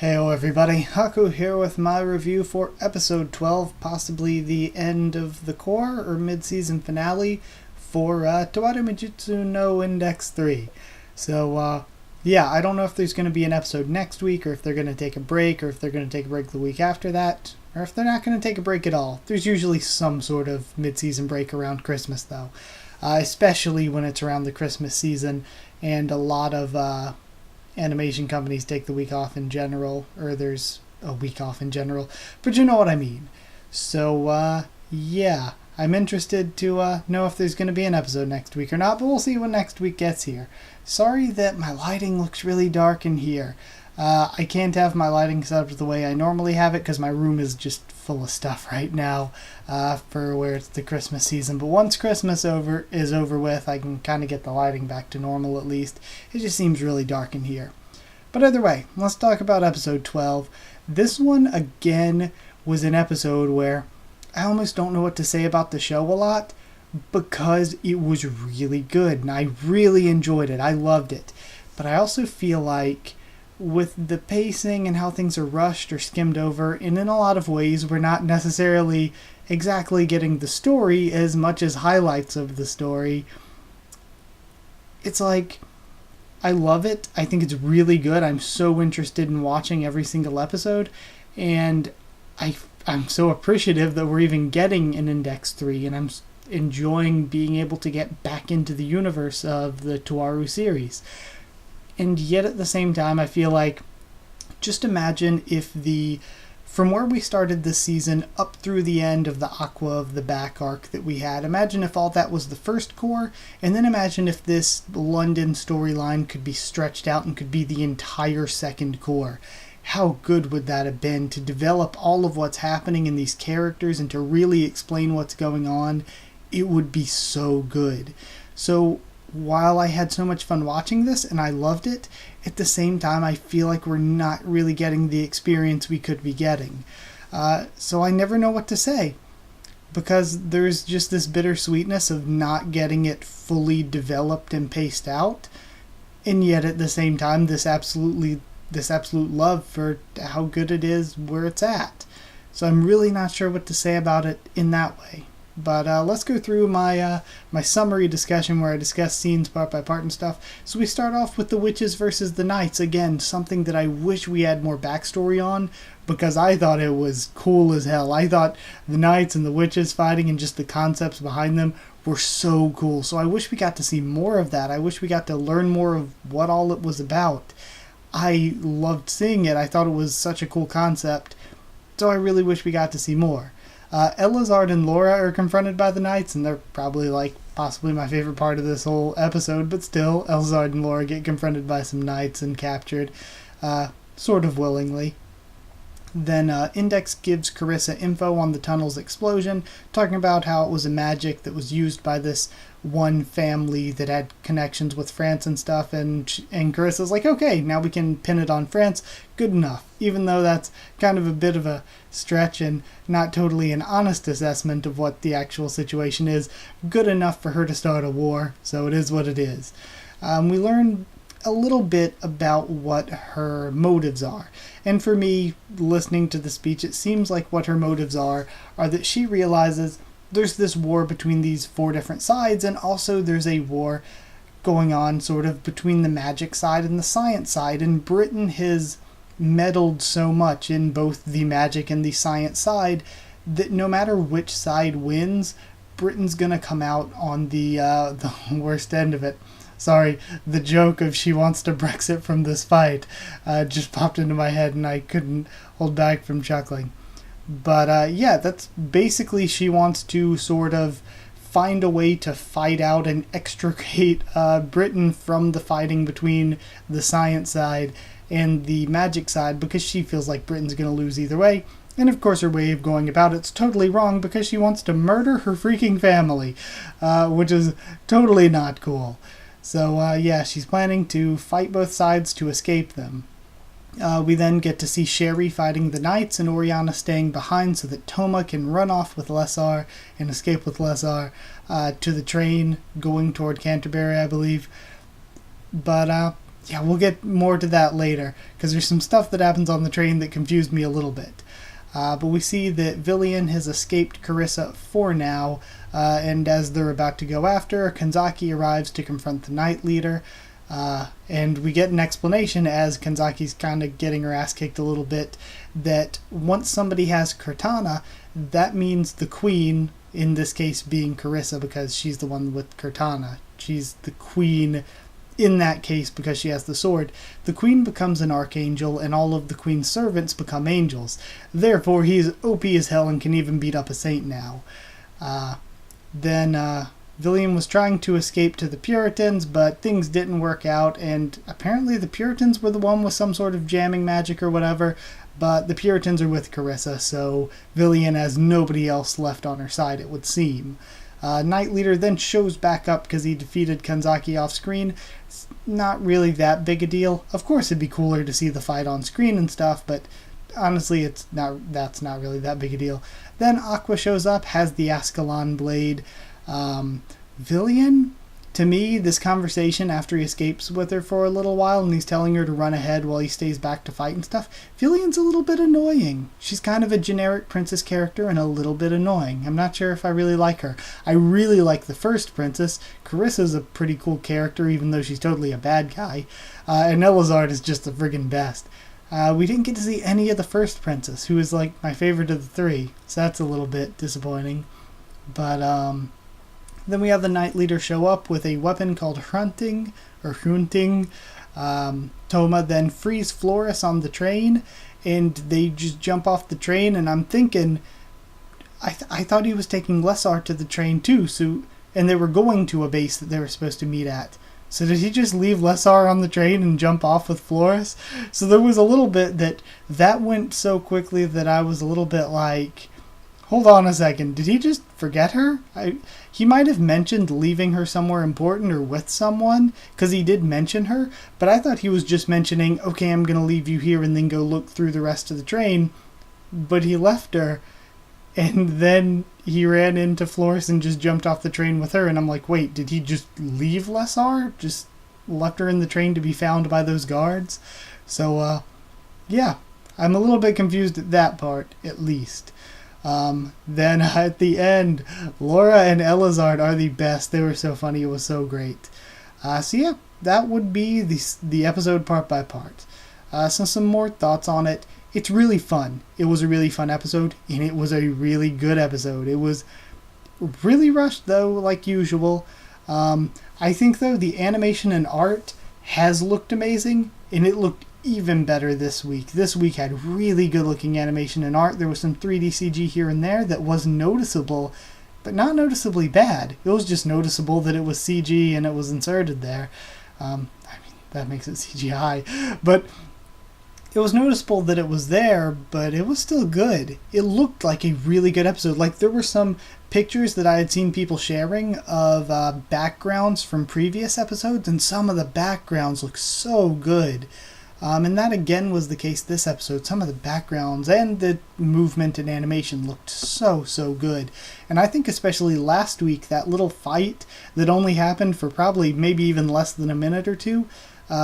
Heyo everybody, Haku here with my review for episode 12, possibly the end of the core or mid-season finale for Tawada Mijutsu no Index 3. So, I don't know if there's going to be an episode next week, or if they're going to take a break, or if they're going to take a break the week after that, or if they're not going to take a break at all. There's usually some sort of mid-season break around Christmas, though, especially when it's around the Christmas season, and a lot of animation companies take the week off in general, or there's a week off in general, but you know what I mean. So, I'm interested to know if there's going to be an episode next week or not, but we'll see when next week gets here. Sorry that my lighting looks really dark in here. I can't have my lighting set up the way I normally have it because my room is just full of stuff right now for where it's the Christmas season. But once Christmas is over with, I can kind of get the lighting back to normal at least. It just seems really dark in here. But either way, let's talk about episode 12. This one, again, was an episode where I almost don't know what to say about the show a lot because it was really good and I really enjoyed it. I loved it. But I also feel like with the pacing and how things are rushed or skimmed over, and in a lot of ways we're not necessarily exactly getting the story as much as highlights of the story. It's like, I love it. I think it's really good. I'm so interested in watching every single episode, and I'm so appreciative that we're even getting an Index 3, and I'm enjoying being able to get back into the universe of the Toaru series. And yet at the same time, I feel like, just imagine if from where we started this season up through the end of the Aqua of the Back arc that we had, imagine if all that was the first core, and then imagine if this London storyline could be stretched out and could be the entire second core. How good would that have been to develop all of what's happening in these characters and to really explain what's going on? It would be so good. So while I had so much fun watching this and I loved it, at the same time I feel like we're not really getting the experience we could be getting. So I never know what to say, because there's just this bittersweetness of not getting it fully developed and paced out, and yet at the same time this absolute love for how good it is where it's at. So I'm really not sure what to say about it in that way. But let's go through my summary discussion where I discuss scenes part by part and stuff. So we start off with the witches versus the knights. Again, something that I wish we had more backstory on, because I thought it was cool as hell. I thought the knights and the witches fighting and just the concepts behind them were so cool. So I wish we got to see more of that. I wish we got to learn more of what all it was about. I loved seeing it. I thought it was such a cool concept. So I really wish we got to see more. Elazard and Laura are confronted by the knights, and they're probably possibly my favorite part of this whole episode, but still, Elazard and Laura get confronted by some knights and captured, sort of willingly. Then Index gives Carissa info on the tunnel's explosion, talking about how it was a magic that was used by this one family that had connections with France and stuff, and Carissa's like, okay, now we can pin it on France. Good enough, even though that's kind of a bit of a stretch and not totally an honest assessment of what the actual situation is. Good enough for her to start a war, so it is what it is. We learn a little bit about what her motives are. And for me, listening to the speech, it seems like what her motives are that she realizes there's this war between these four different sides, and also there's a war going on sort of between the magic side and the science side, and Britain has meddled so much in both the magic and the science side that no matter which side wins, Britain's gonna come out on the worst end of it. Sorry, the joke of she wants to Brexit from this fight just popped into my head and I couldn't hold back from chuckling. But that's basically, she wants to sort of find a way to fight out and extricate Britain from the fighting between the science side and the magic side, because she feels like Britain's going to lose either way. And of course her way of going about it's totally wrong, because she wants to murder her freaking family, which is totally not cool. So, she's planning to fight both sides to escape them. We then get to see Sherry fighting the knights and Oriana staying behind so that Toma can run off with Lesar and escape with Lesar to the train going toward Canterbury, I believe. But Yeah, we'll get more to that later, because there's some stuff that happens on the train that confused me a little bit. But we see that Villian has escaped Carissa for now, and as they're about to go after her, Kanzaki arrives to confront the Night Leader, and we get an explanation as Kanzaki's kind of getting her ass kicked a little bit, that once somebody has Cortana, that means the Queen, in this case being Carissa because she's the one with Cortana, she's the Queen in that case because she has the sword, the Queen becomes an archangel and all of the Queen's servants become angels. Therefore, he's OP as hell and can even beat up a saint now. Then Villian was trying to escape to the Puritans, but things didn't work out, and apparently the Puritans were the one with some sort of jamming magic or whatever, but the Puritans are with Carissa, so Villian has nobody else left on her side, it would seem. Night Leader then shows back up because he defeated Kanzaki off screen. It's not really that big a deal. Of course it'd be cooler to see the fight on screen and stuff, but honestly that's not really that big a deal. Then Aqua shows up, has the Ascalon blade. Villian, to me, this conversation after he escapes with her for a little while and he's telling her to run ahead while he stays back to fight and stuff, Villian's a little bit annoying. She's kind of a generic princess character and a little bit annoying. I'm not sure if I really like her. I really like the first princess. Carissa's a pretty cool character even though she's totally a bad guy. And Elizard is just the friggin' best. We didn't get to see any of the first princess, who is like my favorite of the three, so that's a little bit disappointing. But then we have the Night Leader show up with a weapon called Hrunting. Toma then frees Floris on the train, and they just jump off the train, and I'm thinking, I thought he was taking Lessar to the train too, and they were going to a base that they were supposed to meet at. So did he just leave Lessar on the train and jump off with Floris? So there was a little bit that went so quickly that I was a little bit like, hold on a second, did he just forget her? He might have mentioned leaving her somewhere important or with someone, because he did mention her, but I thought he was just mentioning, okay, I'm going to leave you here and then go look through the rest of the train, but he left her, and then he ran into Floris and just jumped off the train with her, and I'm like, wait, did he just leave Lessar? Just left her in the train to be found by those guards? So, yeah, I'm a little bit confused at that part, at least. Then at the end, Laura and Elizard are the best. They were so funny. It was so great. So yeah, that would be the episode part by part. So some more thoughts on it. It's really fun. It was a really fun episode, and it was a really good episode. It was really rushed, though, like usual. I think, though, the animation and art has looked amazing, and it looked even better this week. This week had really good looking animation and art. There was some 3D CG here and there that was noticeable, but not noticeably bad. It was just noticeable that it was CG and it was inserted there. I mean, that makes it CGI, but it was noticeable that it was there, but it was still good. It looked like a really good episode. Like, there were some pictures that I had seen people sharing of backgrounds from previous episodes, and some of the backgrounds look so good. And that again was the case this episode. Some of the backgrounds and the movement and animation looked so good. And I think especially last week, that little fight that only happened for probably maybe even less than a minute or two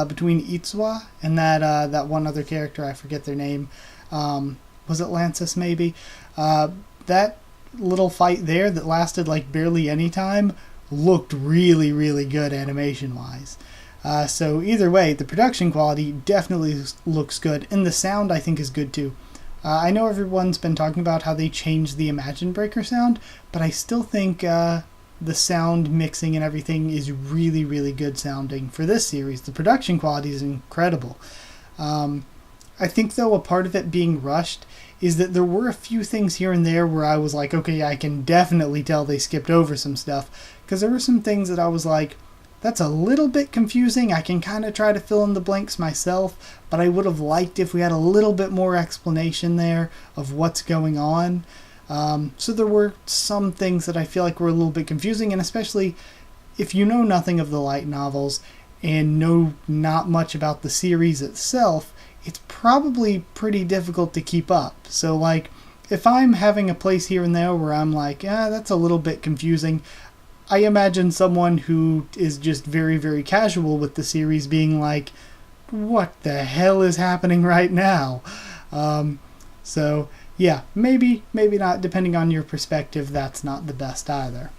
between Itsuwa and that one other character, I forget their name. Was it Lances maybe? That little fight there that lasted like barely any time looked really good animation-wise. So either way, the production quality definitely looks good, and the sound I think is good too. I know everyone's been talking about how they changed the Imagine Breaker sound, but I still think the sound mixing and everything is really good sounding for this series. The production quality is incredible. I think, though, a part of it being rushed is that there were a few things here and there where I was like, okay, I can definitely tell they skipped over some stuff, because there were some things that I was like, that's a little bit confusing. I can kind of try to fill in the blanks myself, but I would have liked if we had a little bit more explanation there of what's going on. So there were some things that I feel like were a little bit confusing, and especially if you know nothing of the light novels and know not much about the series itself, it's probably pretty difficult to keep up. So like, if I'm having a place here and there where I'm like, that's a little bit confusing, I imagine someone who is just very casual with the series being like, what the hell is happening right now? So yeah, maybe not, depending on your perspective. That's not the best either.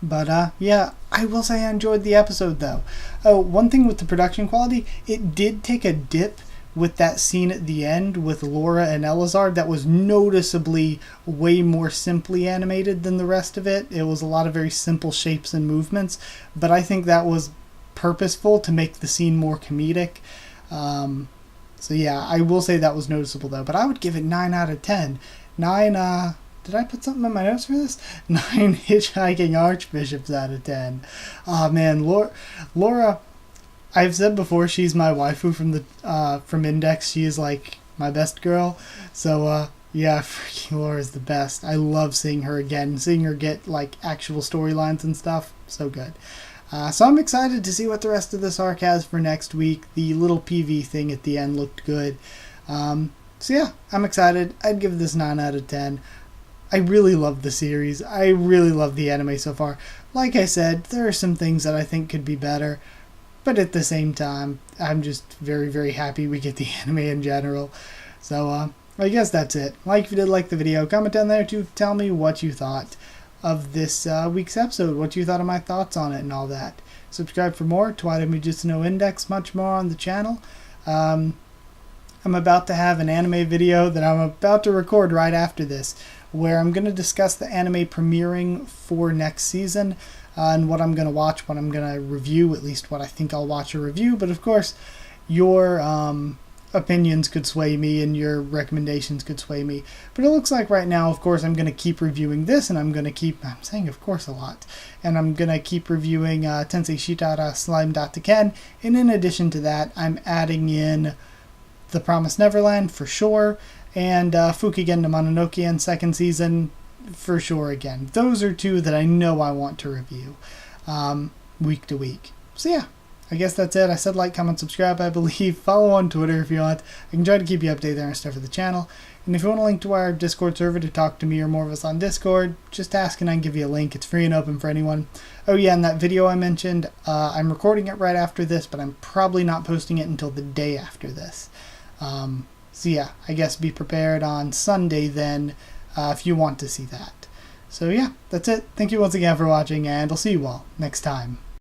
But yeah, I will say I enjoyed the episode though. Oh, one thing with the production quality, it did take a dip with that scene at the end with Laura and Elazar that was noticeably way more simply animated than the rest of it. It was a lot of very simple shapes and movements, but I think that was purposeful to make the scene more comedic. So yeah, I will say that was noticeable though, but I would give it 9 out of 10. 9, did I put something in my notes for this? 9 hitchhiking archbishops out of 10. Oh man, Laura, I've said before, she's my waifu from Index. She is like my best girl. So yeah, freaking Laura's the best. I love seeing her again, seeing her get like actual storylines and stuff. So good. So I'm excited to see what the rest of this arc has for next week. The little PV thing at the end looked good. So yeah, I'm excited. I'd give this 9 out of 10. I really love the series. I really love the anime so far. Like I said, there are some things that I think could be better. But at the same time, I'm just very, very happy we get the anime in general. So I guess that's it. Like if you did like the video, comment down there to tell me what you thought of this week's episode, what you thought of my thoughts on it and all that. Subscribe for more. Towatomijutsu no Index, much more on the channel. I'm about to have an anime video that I'm about to record right after this, where I'm going to discuss the anime premiering for next season, and what I'm going to watch, what I'm going to review, at least what I think I'll watch or review. But of course, your opinions could sway me and your recommendations could sway me. But it looks like right now, of course, I'm going to keep reviewing this, and I'm saying of course a lot, and I'm going to keep reviewing Tensei Shitara Slime Dataken, and in addition to that, I'm adding in The Promised Neverland for sure, and Fukigen no Mononoke second season for sure again. Those are two that I know I want to review week to week. So yeah, I guess that's it. I said like, comment, subscribe, I believe. Follow on Twitter if you want. I can try to keep you updated there and stuff for the channel. And if you want a link to our Discord server to talk to me or more of us on Discord, just ask and I can give you a link. It's free and open for anyone. Oh yeah, and that video I mentioned, I'm recording it right after this, but I'm probably not posting it until the day after this. So yeah, I guess be prepared on Sunday then, if you want to see that. So yeah, that's it. Thank you once again for watching, and I'll see you all next time.